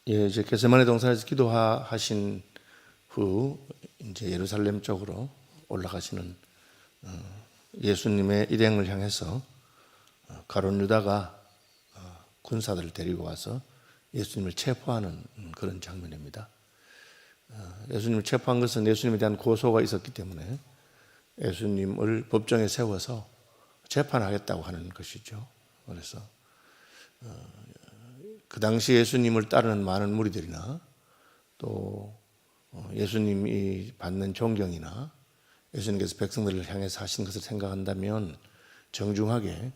이제 겟세마네 동산에서 기도하신 후 이제 예루살렘 쪽으로 올라가시는 예수님의 일행을 향해서 가룟 유다가 군사들을 데리고 와서 예수님을 체포하는 그런 장면입니다. 예수님을 체포한 것은 예수님에 대한 고소가 있었기 때문에 예수님을 법정에 세워서 재판하겠다고 하는 것이죠. 그래서 그 당시 예수님을 따르는 많은 무리들이나 또 예수님이 받는 존경이나 예수님께서 백성들을 향해서 하신 것을 생각한다면 정중하게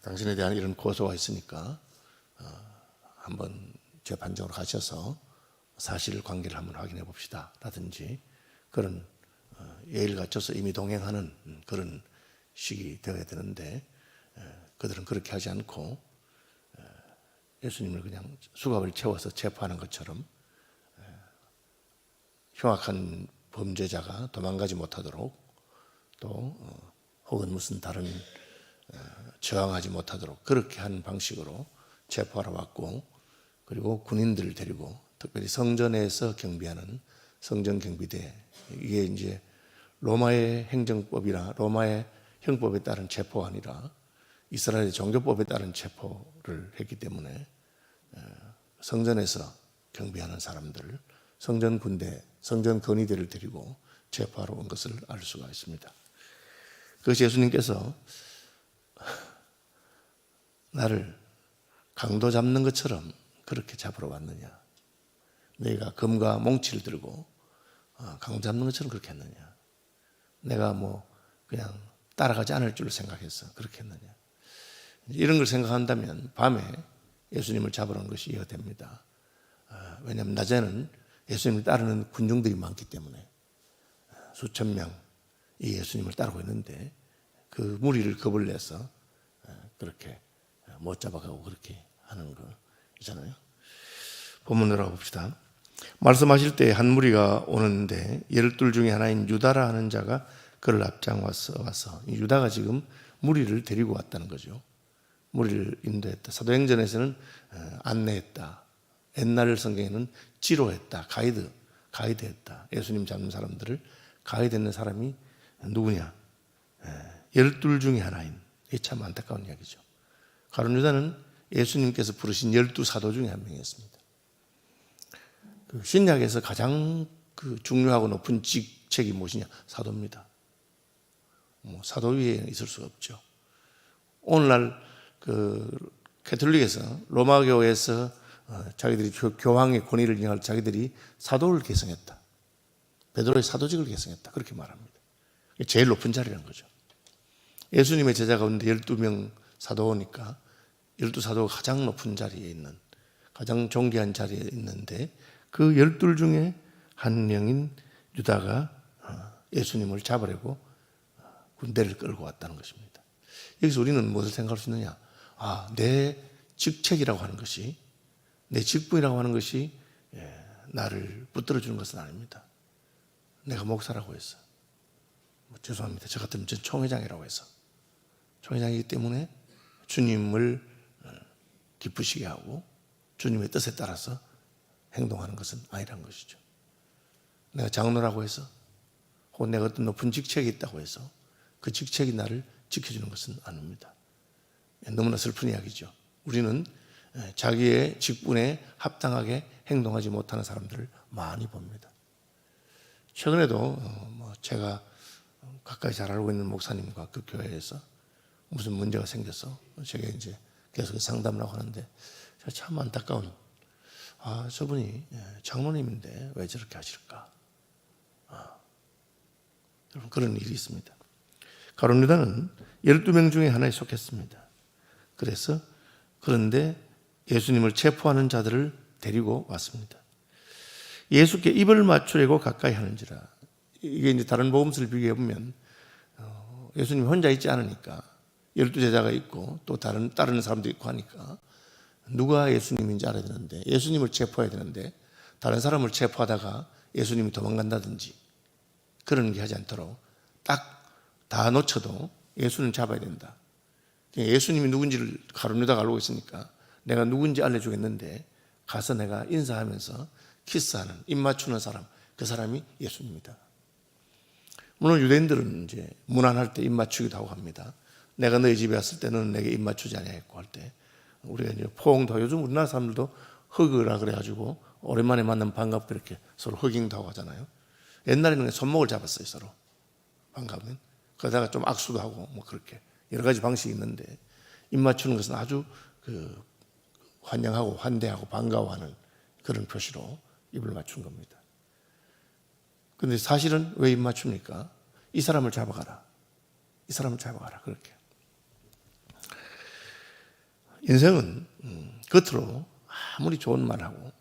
당신에 대한 이런 고소가 있으니까 한번 재판정으로 가셔서 사실관계를 한번 확인해 봅시다 라든지 그런 예의를 갖춰서 이미 동행하는 그런 시기 되어야 되는데 그들은 그렇게 하지 않고 예수님을 그냥 수갑을 채워서 체포하는 것처럼 흉악한 범죄자가 도망가지 못하도록 또 혹은 무슨 다른 저항하지 못하도록 그렇게 하는 방식으로 체포하러 왔고, 그리고 군인들을 데리고 특별히 성전에서 경비하는 성전 경비대, 이게 이제 로마의 행정법이나 로마의 형법에 따른 체포가 아니라 이스라엘의 종교법에 따른 체포를 했기 때문에 성전에서 경비하는 사람들, 성전 군대, 성전 건의대를 데리고 체포하러 온 것을 알 수가 있습니다. 그것이 예수님께서 나를 강도 잡는 것처럼 그렇게 잡으러 왔느냐, 내가 금과 몽치를 들고 강도 잡는 것처럼 그렇게 했느냐, 내가 뭐 그냥 따라가지 않을 줄 생각해서 그렇게 했느냐, 이런 걸 생각한다면 밤에 예수님을 잡으러 온 것이 이해됩니다. 왜냐하면 낮에는 예수님을 따르는 군중들이 많기 때문에 수천 명이 예수님을 따르고 있는데 그 무리를 겁을 내서 그렇게 못 잡아가고 그렇게 하는 거 있잖아요. 본문으로 봅시다. 말씀하실 때 한 무리가 오는데 12 중에 하나인 유다라 하는 자가 그를 앞장 와서 유다가 지금 무리를 데리고 왔다는 거죠. 무리를 인도했다. 사도행전에서는 안내했다. 옛날 성경에는 지로했다. 가이드했다. 예수님 잡는 사람들을 가이드했는 사람이 누구냐? 12 중에 하나인. 이게 참 안타까운 이야기죠. 가룟 유다는 예수님께서 부르신 12사도 중에 한 명이었습니다. 그 신약에서 가장 중요하고 높은 직책이 무엇이냐? 사도입니다. 사도 위에 있을 수가 없죠. 오늘날 캐톨릭에서 로마교에서 자기들이 교황의 권위를 인정할 자기들이 사도를 계승했다. 베드로의 사도직을 계승했다. 그렇게 말합니다. 제일 높은 자리라는 거죠. 예수님의 제자 가운데 12명 사도니까 12사도가 가장 높은 자리에 있는, 가장 존귀한 자리에 있는데 그 12 중에 한 명인 유다가 예수님을 잡으려고 군대를 끌고 왔다는 것입니다. 여기서 우리는 무엇을 생각할 수 있느냐? 내 직책이라고 하는 것이, 내 직분이라고 하는 것이 나를 붙들어 주는 것은 아닙니다. 내가 목사라고 해서, 죄송합니다. 저 같으면 전 총회장이라고 해서, 총회장이기 때문에 주님을 기쁘시게 하고 주님의 뜻에 따라서 행동하는 것은 아니란 것이죠. 내가 장로라고 해서 혹은 내가 어떤 높은 직책이 있다고 해서 그 직책이 나를 지켜주는 것은 아닙니다. 너무나 슬픈 이야기죠. 우리는 자기의 직분에 합당하게 행동하지 못하는 사람들을 많이 봅니다. 최근에도 제가 가까이 잘 알고 있는 목사님과 그 교회에서 무슨 문제가 생겨서 제가 이제 계속 상담을 하고 하는데 참 안타까운, 저분이 장로님인데 왜 저렇게 하실까? 여러분, 그런 일이 있습니다. 가룟 유다는 12명 중에 하나에 속했습니다. 그런데 예수님을 체포하는 자들을 데리고 왔습니다. 예수께 입을 맞추려고 가까이 하는지라. 이게 이제 다른 복음서를 비교해 보면 예수님 혼자 있지 않으니까 12제자가 있고 또 따르는 사람도 있고 하니까 누가 예수님인지 알아야 되는데, 예수님을 체포해야 되는데 다른 사람을 체포하다가 예수님이 도망간다든지 그런 게 하지 않도록 딱 다 놓쳐도 예수는 잡아야 된다. 예수님이 누군지를 가룟 유다가 알고 있으니까 내가 누군지 알려주겠는데 가서 내가 인사하면서 키스하는, 입 맞추는 사람, 그 사람이 예수입니다. 물론 유대인들은 이제 문안할 때 입 맞추기도 하고 합니다. 내가 너희 집에 왔을 때는 내게 입 맞추지 아니하였고 할 때 우리가 이제 포옹도, 요즘 우리나라 사람들도 허그라 그래가지고 오랜만에 만나면 반갑게 이렇게 서로 허깅도 하고 하잖아요. 옛날에는 손목을 잡았어요, 서로 반가우면. 그러다가 좀 악수도 하고 뭐 그렇게 여러 가지 방식이 있는데, 입 맞추는 것은 아주 환영하고 환대하고 반가워하는 그런 표시로 입을 맞춘 겁니다. 근데 사실은 왜 입 맞춥니까? 이 사람을 잡아가라, 이 사람을 잡아가라, 그렇게. 인생은 겉으로 아무리 좋은 말하고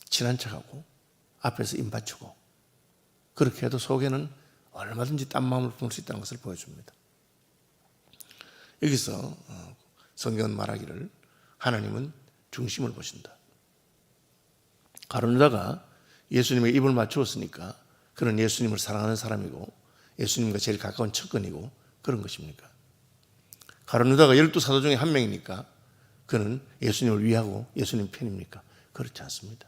친한 척하고 앞에서 입 맞추고 그렇게 해도 속에는 얼마든지 딴 마음을 품을 수 있다는 것을 보여줍니다. 여기서 성경은 말하기를 하나님은 중심을 보신다. 가룟 유다가 예수님의 입을 맞추었으니까 그는 예수님을 사랑하는 사람이고 예수님과 제일 가까운 측근이고 그런 것입니까? 가룟 유다가 12사도 중에 한 명이니까 그는 예수님을 위하고 예수님 편입니까? 그렇지 않습니다.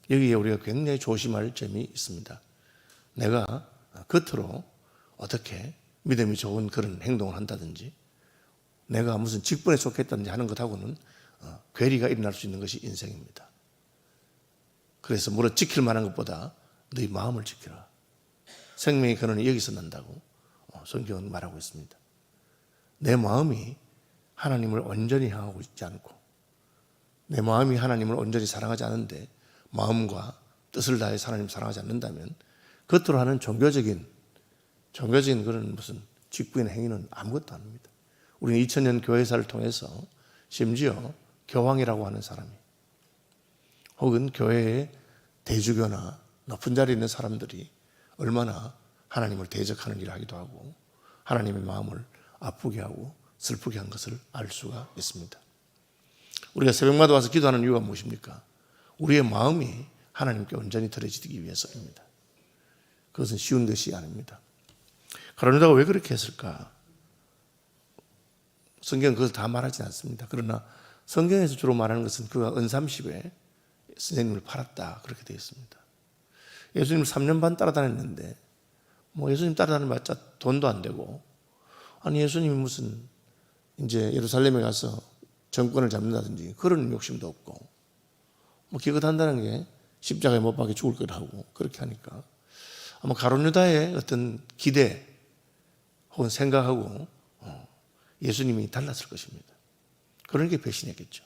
여기에 우리가 굉장히 조심할 점이 있습니다. 내가 겉으로 어떻게 믿음이 좋은 그런 행동을 한다든지 내가 무슨 직분에 속했다든지 하는 것하고는 괴리가 일어날 수 있는 것이 인생입니다. 그래서 물론 지킬 만한 것보다 너희 마음을 지키라. 생명의 근원이 여기서 난다고 성경은 말하고 있습니다. 내 마음이 하나님을 온전히 향하고 있지 않고 내 마음이 하나님을 온전히 사랑하지 않은데 마음과 뜻을 다해 하나님을 사랑하지 않는다면 겉으로 하는 종교적인 그런 무슨 직분의 행위는 아무것도 아닙니다. 우리는 2000년 교회사를 통해서 심지어 교황이라고 하는 사람이 혹은 교회의 대주교나 높은 자리에 있는 사람들이 얼마나 하나님을 대적하는 일을 하기도 하고 하나님의 마음을 아프게 하고 슬프게 한 것을 알 수가 있습니다. 우리가 새벽마다 와서 기도하는 이유가 무엇입니까? 우리의 마음이 하나님께 온전히 드려지기 위해서입니다. 그것은 쉬운 것이 아닙니다. 가룟 유다가 왜 그렇게 했을까? 성경은 그것을 다 말하지 않습니다. 그러나 성경에서 주로 말하는 것은 그가 은삼십에 선생님을 팔았다 그렇게 되어 있습니다. 예수님을 3년 반 따라다녔는데 뭐 예수님 따라다니봤자 돈도 안 되고 아니 예수님이 무슨 이제 예루살렘에 가서 정권을 잡는다든지 그런 욕심도 없고 뭐 기껏한다는 게 십자가에 못 박혀 죽을 거라고 그렇게 하니까 아마 가룟 유다의 어떤 기대 혹은 생각하고 예수님이 달랐을 것입니다. 그러니까 배신했겠죠.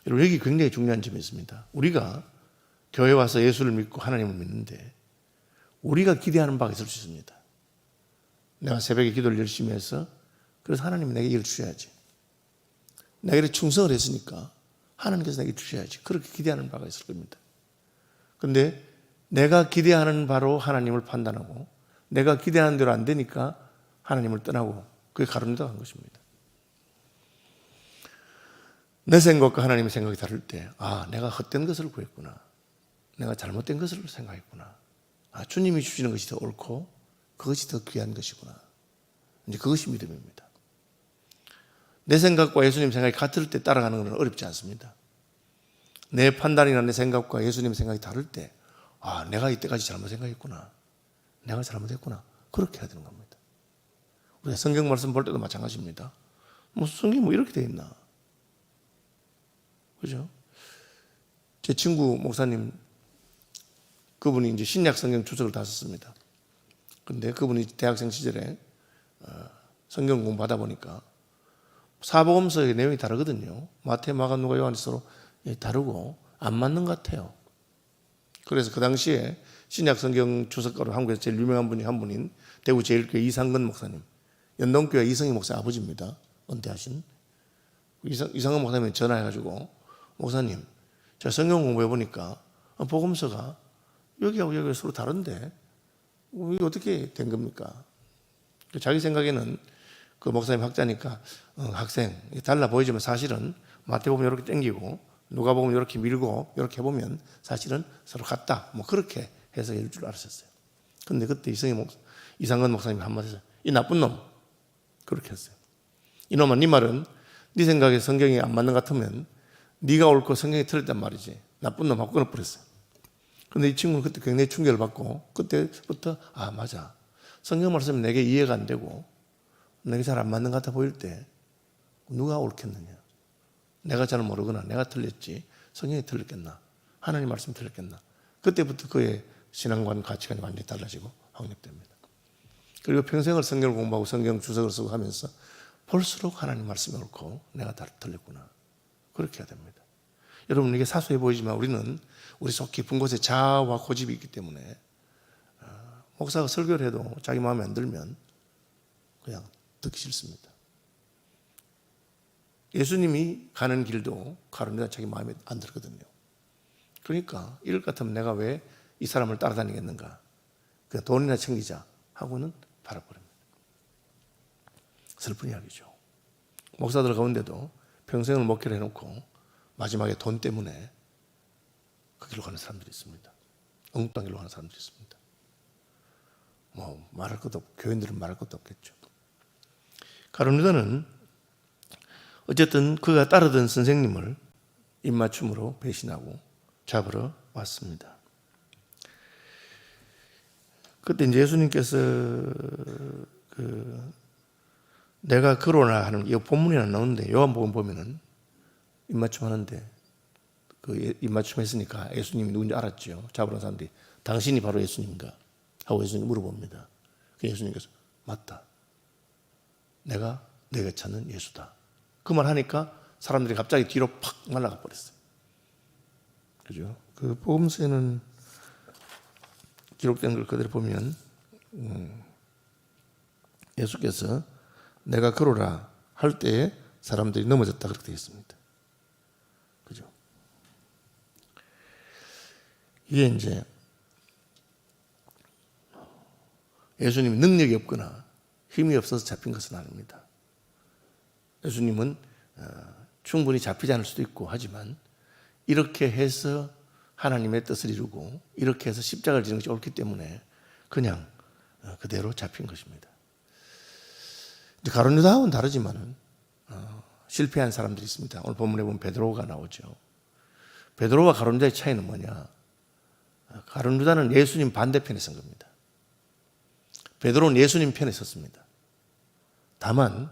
여러분 여기 굉장히 중요한 점이 있습니다. 우리가 교회 와서 예수를 믿고 하나님을 믿는데 우리가 기대하는 바가 있을 수 있습니다. 내가 새벽에 기도를 열심히 해서 그래서 하나님이 내게 이걸 주셔야지. 내가 이렇게 충성을 했으니까 하나님께서 내게 주셔야지. 그렇게 기대하는 바가 있을 겁니다. 그런데 내가 기대하는 바로 하나님을 판단하고 내가 기대하는 대로 안 되니까 하나님을 떠나고 그게 가룟 유다가 한 것입니다. 내 생각과 하나님의 생각이 다를 때 내가 헛된 것을 구했구나. 내가 잘못된 것을 생각했구나. 주님이 주시는 것이 더 옳고 그것이 더 귀한 것이구나. 이제 그것이 믿음입니다. 내 생각과 예수님 생각이 같을 때 따라가는 것은 어렵지 않습니다. 내 판단이나 내 생각과 예수님 생각이 다를 때 내가 이때까지 잘못 생각했구나. 내가 잘못했구나. 그렇게 해야 되는 겁니다. 우리가 성경 말씀 볼 때도 마찬가지입니다. 성경이 이렇게 되어 있나? 그죠? 제 친구 목사님, 그분이 이제 신약 성경 주석을 다 썼습니다. 근데 그분이 대학생 시절에 성경 공부하다 보니까 사복음서의 내용이 다르거든요. 마태, 마가, 누가, 요한이 서로 다르고 안 맞는 것 같아요. 그래서 그 당시에 신약 성경 주석가로 한국에서 제일 유명한 분이 한 분인 대구 제일교회 이상근 목사님, 연동교회 이성희 목사 아버지입니다. 은퇴하신 이상근 목사님이 전화해가지고 목사님, 제가 성경 공부해 보니까 복음서가 여기하고 여기가 서로 다른데 이게 어떻게 된 겁니까? 자기 생각에는 그 목사님 학자니까 학생 달라 보이지만 사실은 마태복음 이렇게 땡기고 누가복음 이렇게 밀고 이렇게 해보면 사실은 서로 같다. 뭐 그렇게 해석할 줄 알았었어요. 근데 그때 이상근 목사님이 한마디 했어요. 이 나쁜 놈. 그렇게 했어요. 이놈아, 네 말은 네 생각에 성경이 안 맞는 것 같으면 네가 옳고 성경이 틀렸단 말이지. 나쁜 놈 하고 끊어버렸어요. 근데 이 친구는 그때 굉장히 충격을 받고 그때부터 아 맞아. 성경 말씀이 내게 이해가 안 되고 내게 잘 안 맞는 것 같아 보일 때 누가 옳겠느냐. 내가 잘 모르거나 내가 틀렸지 성경이 틀렸겠나. 하나님 말씀이 틀렸겠나. 그때부터 그의 신앙관 가치관이 완전히 달라지고 확립됩니다. 그리고 평생을 성경을 공부하고 성경 주석을 쓰고 하면서 볼수록 하나님 말씀이 옳고 내가 다 틀렸구나. 그렇게 해야 됩니다. 여러분 이게 사소해 보이지만 우리는 우리 속 깊은 곳에 자아와 고집이 있기 때문에 목사가 설교를 해도 자기 마음에 안 들면 그냥 듣기 싫습니다. 예수님이 가는 길도 가론유다 자기 마음에 안 들거든요. 그러니까 이럴 것 같으면 내가 왜 이 사람을 따라다니겠는가. 그냥 돈이나 챙기자 하고는 팔아버립니다. 슬픈 이야기죠. 목사들 가운데도 평생을 목회를 해놓고 마지막에 돈 때문에 그 길로 가는 사람들이 있습니다. 엉뚱한 길로 가는 사람들이 있습니다. 뭐 말할 것도 없고 교인들은 말할 것도 없겠죠. 가룟유다는 어쨌든 그가 따르던 선생님을 입맞춤으로 배신하고 잡으러 왔습니다. 그때 이제 예수님께서 내가 그러나 하는 이 본문이 안 나오는데 요한복음 보면은 입맞춤 하는데 그 입맞춤 했으니까 예수님이 누군지 알았죠. 잡으러 온 사람들이 당신이 바로 예수님인가 하고 예수님 물어봅니다. 그 예수님께서 맞다. 내가 내가 찾는 예수다. 그 말 하니까 사람들이 갑자기 뒤로 팍 날아가 버렸어요. 그죠? 그 복음서에는 기록된 걸 그대로 보면 예수께서 내가 그러라 할 때에 사람들이 넘어졌다 그렇게 되어 있습니다. 그죠? 이게 이제 예수님이 능력이 없거나 힘이 없어서 잡힌 것은 아닙니다. 예수님은 충분히 잡히지 않을 수도 있고 하지만 이렇게 해서 하나님의 뜻을 이루고 이렇게 해서 십자가를 지는 것이 옳기 때문에 그냥 그대로 잡힌 것입니다. 가룟유다하고는 다르지만 실패한 사람들이 있습니다. 오늘 본문에 보면 베드로가 나오죠. 베드로와 가룟유다의 차이는 뭐냐? 가룟유다는 예수님 반대편에 선 겁니다. 베드로는 예수님 편에 섰습니다. 다만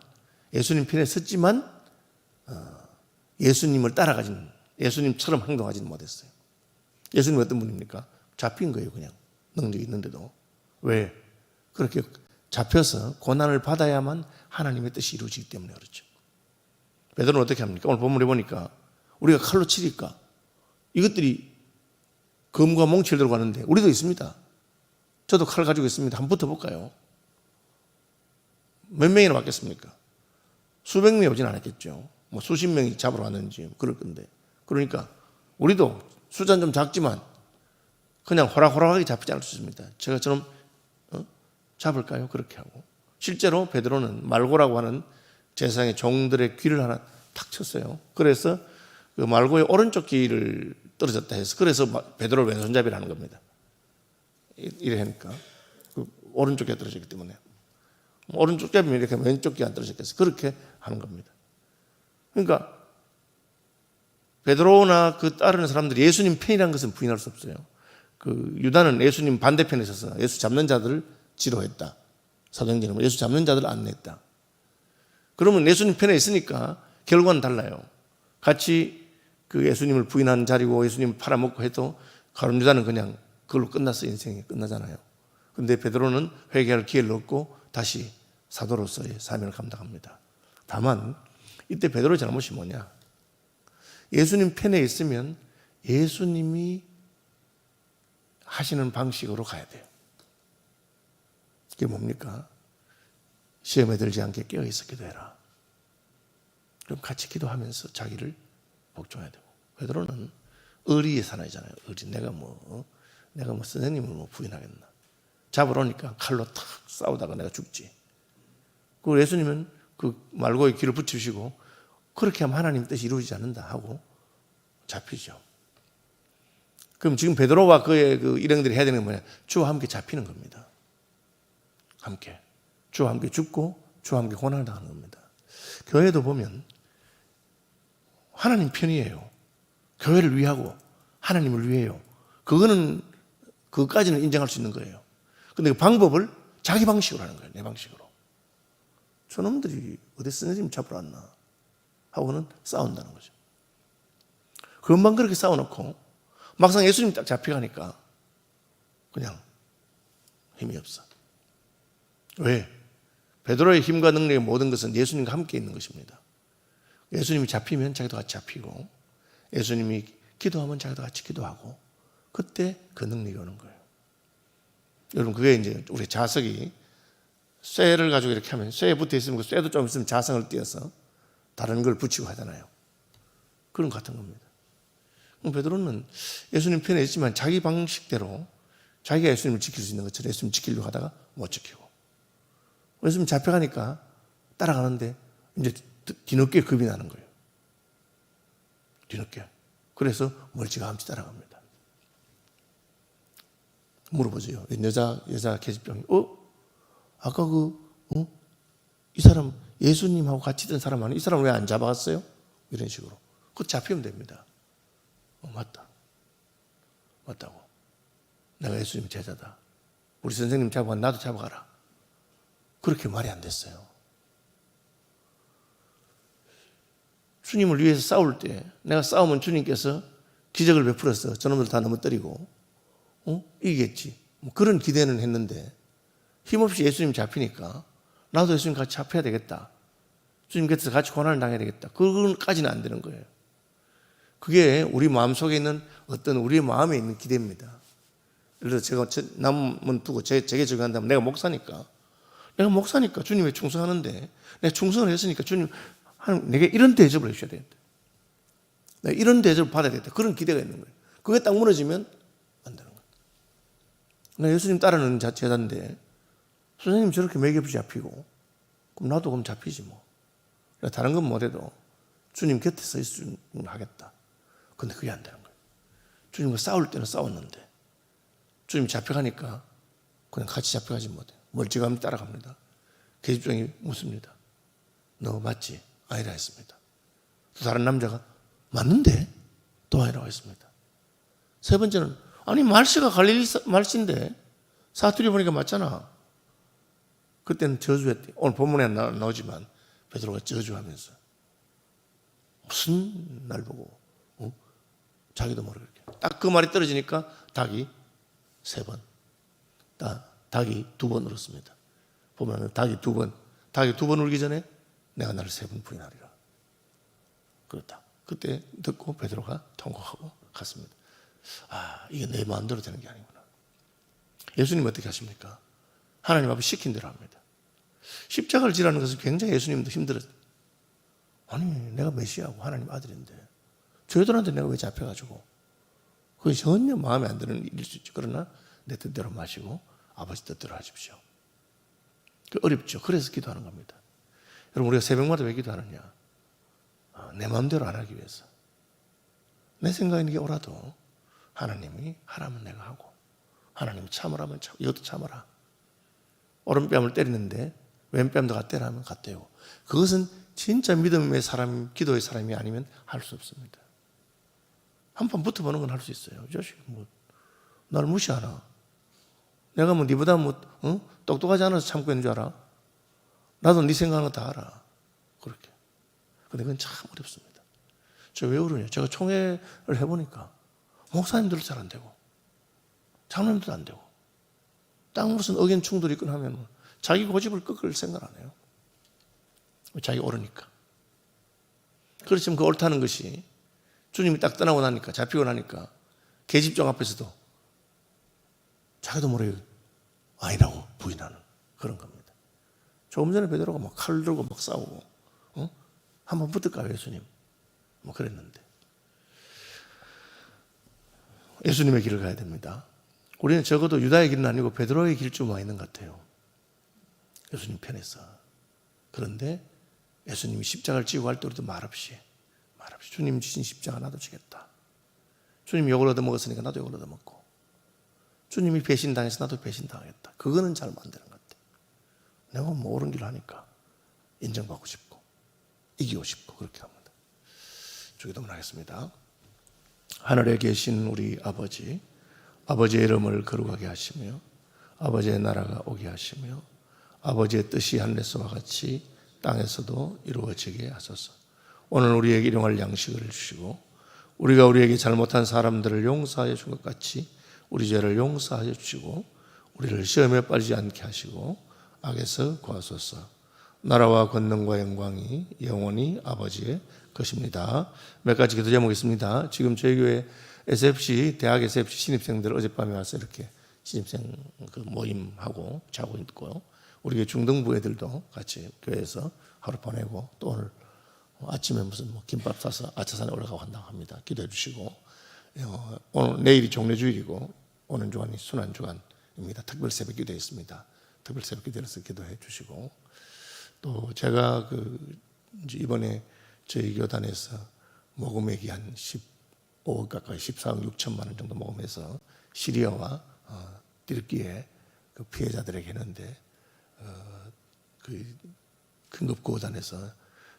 예수님 편에 섰지만 예수님을 따라가지는 예수님처럼 행동하지는 못했어요. 예수님은 어떤 분입니까? 잡힌 거예요. 그냥 능력이 있는데도. 왜? 그렇게 잡혀서 고난을 받아야만 하나님의 뜻이 이루어지기 때문에 그렇죠. 베드로는 어떻게 합니까? 오늘 본문에 보니까 우리가 칼로 치니까 이것들이 검과 몽치를 들고 가는데 우리도 있습니다. 저도 칼 가지고 있습니다. 한번 붙어볼까요? 몇 명이나 맞겠습니까? 수백 명이 오진 않았겠죠. 뭐 수십 명이 잡으러 왔는지 그럴 건데. 그러니까 우리도 숫자는 좀 작지만 그냥 호락호락하게 잡히지 않을 수 있습니다. 제가처럼 잡을까요? 그렇게 하고. 실제로 베드로는 말고라고 하는 제사장의 종들의 귀를 하나 탁 쳤어요. 그래서 그 말고의 오른쪽 귀를 떨어졌다 해서 그래서 베드로를 왼손잡이를 하는 겁니다. 이래 하니까 그 오른쪽 귀가 떨어졌기 때문에 오른쪽 잡이면 이렇게 왼쪽 귀가 안 떨어졌겠어요. 그렇게 하는 겁니다. 그러니까 베드로나 그 따르는 사람들이 예수님 편이라는 것은 부인할 수 없어요. 그 유다는 예수님 반대편에 서서 예수 잡는 자들을 지도했다. 사도행전은 예수 잡는 자들을 안내했다. 그러면 예수님 편에 있으니까 결과는 달라요. 같이 그 예수님을 부인한 자리고 예수님을 팔아먹고 해도 가룟유다는 그냥 그걸로 끝났어. 인생이 끝나잖아요. 그런데 베드로는 회개할 기회를 얻고 다시 사도로서의 사명을 감당합니다. 다만 이때 베드로의 잘못이 뭐냐? 예수님 편에 있으면 예수님이 하시는 방식으로 가야 돼요. 그게 뭡니까? 시험에 들지 않게 깨어있어 기도해라. 그럼 같이 기도하면서 자기를 복종해야 되고. 베드로는 의리의 사나이잖아요. 의리. 내가 뭐 선생님을 뭐 부인하겠나. 잡으러 오니까 칼로 탁 싸우다가 내가 죽지. 그리고 예수님은 그 말고의 귀를 붙이시고 그렇게 하면 하나님 뜻이 이루어지지 않는다 하고 잡히죠. 그럼 지금 베드로와 그의 그 일행들이 해야 되는 게 뭐냐? 주와 함께 잡히는 겁니다. 함께. 주와 함께 죽고 주와 함께 고난을 당하는 겁니다. 교회도 보면 하나님 편이에요. 교회를 위하고 하나님을 위해요. 그것까지는 인정할 수 있는 거예요. 근데 그 방법을 자기 방식으로 하는 거예요. 내 방식으로. 저놈들이 어디 선생님 잡으러 왔나 하고는 싸운다는 거죠. 금방 그렇게 싸워놓고 막상 예수님 딱 잡혀가니까 그냥 힘이 없어. 왜? 베드로의 힘과 능력의 모든 것은 예수님과 함께 있는 것입니다. 예수님이 잡히면 자기도 같이 잡히고, 예수님이 기도하면 자기도 같이 기도하고, 그때 그 능력이 오는 거예요. 여러분, 그게 이제 우리 자석이 쇠를 가지고 이렇게 하면 쇠에 붙어 있으면 그 쇠도 좀 있으면 자석을 띄어서 다른 걸 붙이고 하잖아요. 그런 것 같은 겁니다. 베드로는 예수님 편에 있지만 자기 방식대로 자기가 예수님을 지킬 수 있는 것처럼 예수님 지키려고 하다가 못 지키고, 예수님 잡혀가니까 따라가는데 이제 뒤늦게 겁이 나는 거예요. 뒤늦게. 그래서 멀찌감치 따라갑니다. 물어보죠. 여자 계집종이 아까 이 사람 예수님하고 같이 있던 사람 아니에요? 이 사람 왜 안 잡아갔어요? 이런 식으로. 그거 잡히면 됩니다. 맞다고. 내가 예수님 제자다. 우리 선생님 잡아가 나도 잡아가라. 그렇게 말이 안 됐어요. 주님을 위해서 싸울 때 내가 싸우면 주님께서 기적을 베풀어서 저놈들 다 넘어뜨리고 이기겠지. 그런 기대는 했는데 힘없이 예수님 잡히니까 나도 예수님 같이 잡혀야 되겠다. 주님 곁에서 같이 고난을 당해야 되겠다. 그건까지는 안 되는 거예요. 그게 우리 마음속에 있는 어떤 우리의 마음에 있는 기대입니다. 예를 들어 제가 남은 두고 제게 적용한다면 내가 목사니까 주님에 충성하는데 내가 충성을 했으니까 주님 내게 이런 대접을 해주셔야 되겠다. 내가 이런 대접을 받아야 되겠다. 그런 기대가 있는 거예요. 그게 딱 무너지면 안 되는 거예요. 내가 예수님 따르는 제자인데 선생님 저렇게 맥없이 잡히고 그럼 나도 그럼 잡히지 뭐. 다른 건 못해도 주님 곁에 서 있으면 하겠다. 근데 그게 안 되는 거예요. 주님과 싸울 때는 싸웠는데 주님 잡혀가니까 그냥 같이 잡혀가지 못해요. 멀찌감치 따라갑니다. 계집종이 묻습니다. 너 맞지? 아니라 했습니다. 또 다른 남자가 맞는데? 또 아니라고 했습니다. 세 번째는 아니 말씨가 갈릴리 말씨인데 사투리 보니까 맞잖아. 그때는 저주했대. 오늘 본문에 안 나오지만 베드로가 저주하면서 무슨 날 보고 자기도 모르게 딱 그 말이 떨어지니까 닭이 세 번, 닭이 두 번 울었습니다. 보면 닭이 두 번 울기 전에 내가 나를 세 번 부인하리라. 그렇다. 그때 듣고 베드로가 통곡하고 갔습니다. 이게 내 마음대로 되는 게 아니구나. 예수님 어떻게 하십니까? 하나님 앞에 시킨 대로 합니다. 십자가를 지라는 것은 굉장히 예수님도 힘들었어요. 아니 내가 메시아고 하나님 아들인데 저희들한테 내가 왜 잡혀가지고 그게 전혀 마음에 안 드는 일일 수 있죠. 그러나 내 뜻대로 마시고 아버지 뜻대로 하십시오. 어렵죠. 그래서 기도하는 겁니다. 여러분 우리가 새벽마다 왜 기도하느냐? 내 마음대로 안 하기 위해서. 내 생각에 이게 오라도 하나님이 하라면 내가 하고 하나님이 참으라면 참 이것도 참아라. 오른뺨을 때리는데 왼뺨도 갖대라 하면 갖대고. 그것은 진짜 믿음의 사람, 기도의 사람이 아니면 할 수 없습니다. 한판 붙어보는 건 할 수 있어요. 이 자식 나를 무시하나? 내가 니보다 똑똑하지 않아서 참고 있는 줄 알아? 나도 네 생각하는 거 다 알아. 그렇게. 근데 그건 참 어렵습니다. 저 왜 그러냐? 제가 총회를 해보니까 목사님들도 잘 안 되고 장로님들도 안 되고 딱 무슨 의견 충돌이 있거나 하면 자기 고집을 꺾을 생각 안 해요. 자기 옳으니까. 그렇지만 그 옳다는 것이 주님이 딱 떠나고 나니까 잡히고 나니까 계집종 앞에서도 자기도 모르게 아니라고 부인하는 그런 겁니다. 조금 전에 베드로가 막 칼 들고 막 싸우고 한번 붙을까요 예수님? 뭐 그랬는데 예수님의 길을 가야 됩니다. 우리는 적어도 유다의 길은 아니고 베드로의 길쯤 와 있는 것 같아요. 예수님 편에서. 그런데 예수님이 십자가를 지고 갈 때 우리도 말없이 주님 지신 십자가 나도 지겠다. 주님이 욕을 얻어먹었으니까 나도 욕을 얻어먹고 주님이 배신당해서 나도 배신당하겠다. 그거는 잘 만드는 것 같아요. 내가 뭐 옳은 길을 하니까 인정받고 싶고 이기고 싶고 그렇게 합니다. 주기도문 하겠습니다. 하늘에 계신 우리 아버지, 아버지의 이름을 거룩하게 하시며 아버지의 나라가 오게 하시며 아버지의 뜻이 하늘에서와 같이 땅에서도 이루어지게 하소서. 오늘 우리에게 일용할 양식을 주시고 우리가 우리에게 잘못한 사람들을 용서하여 준 것 같이 우리 죄를 용서하여 주시고 우리를 시험에 빠지지 않게 하시고 악에서 구하소서. 나라와 권능과 영광이 영원히 아버지의 것입니다. 몇 가지 기도 제목이 있습니다. 지금 저희 교회 SFC, 대학 SFC 신입생들 어젯밤에 와서 이렇게 신입생 그 모임하고 자고 있고요. 우리 교회 중등부 애들도 같이 교회에서 하루 보내고 또 오늘 아침에 무슨 김밥 싸서 아차산에 올라가고 한다고 합니다. 기도해 주시고 오늘 내일이 종례주일이고 오는 주간이 순환주간입니다. 특별 새벽 기도 있습니다. 특별 새벽 기도에서 기도해 주시고 또 제가 이번에 저희 교단에서 모금액이 한 15억 가까이 14억 6천만 원 정도 모금해서 시리아와 띠르키예 그 피해자들에게 했는데 그 긴급구호단에서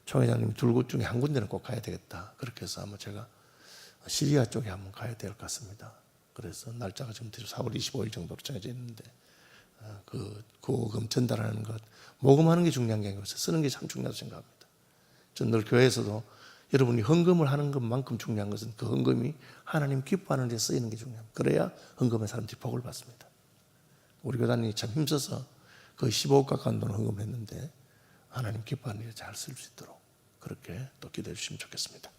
총회장님이 둘 곳 중에 한 군데는 꼭 가야 되겠다. 그렇게 해서 아마 제가 시리아 쪽에 한번 가야 될 것 같습니다. 그래서 날짜가 지금 4월 25일 정도로 정해져 있는데 그 구호금 전달하는 것, 모금하는 게 중요한 게 아니고 쓰는 게 참 중요하다고 생각합니다. 저는 늘 교회에서도 여러분이 헌금을 하는 것만큼 중요한 것은 그 헌금이 하나님 기뻐하는 데 쓰이는 게 중요합니다. 그래야 헌금의 사람들이 복을 받습니다. 우리 교단이 참 힘써서 거의 15억 가까운 돈을 헌금했는데 하나님 기뻐하는 데 잘 쓸 수 있도록 그렇게 또 기도해 주시면 좋겠습니다.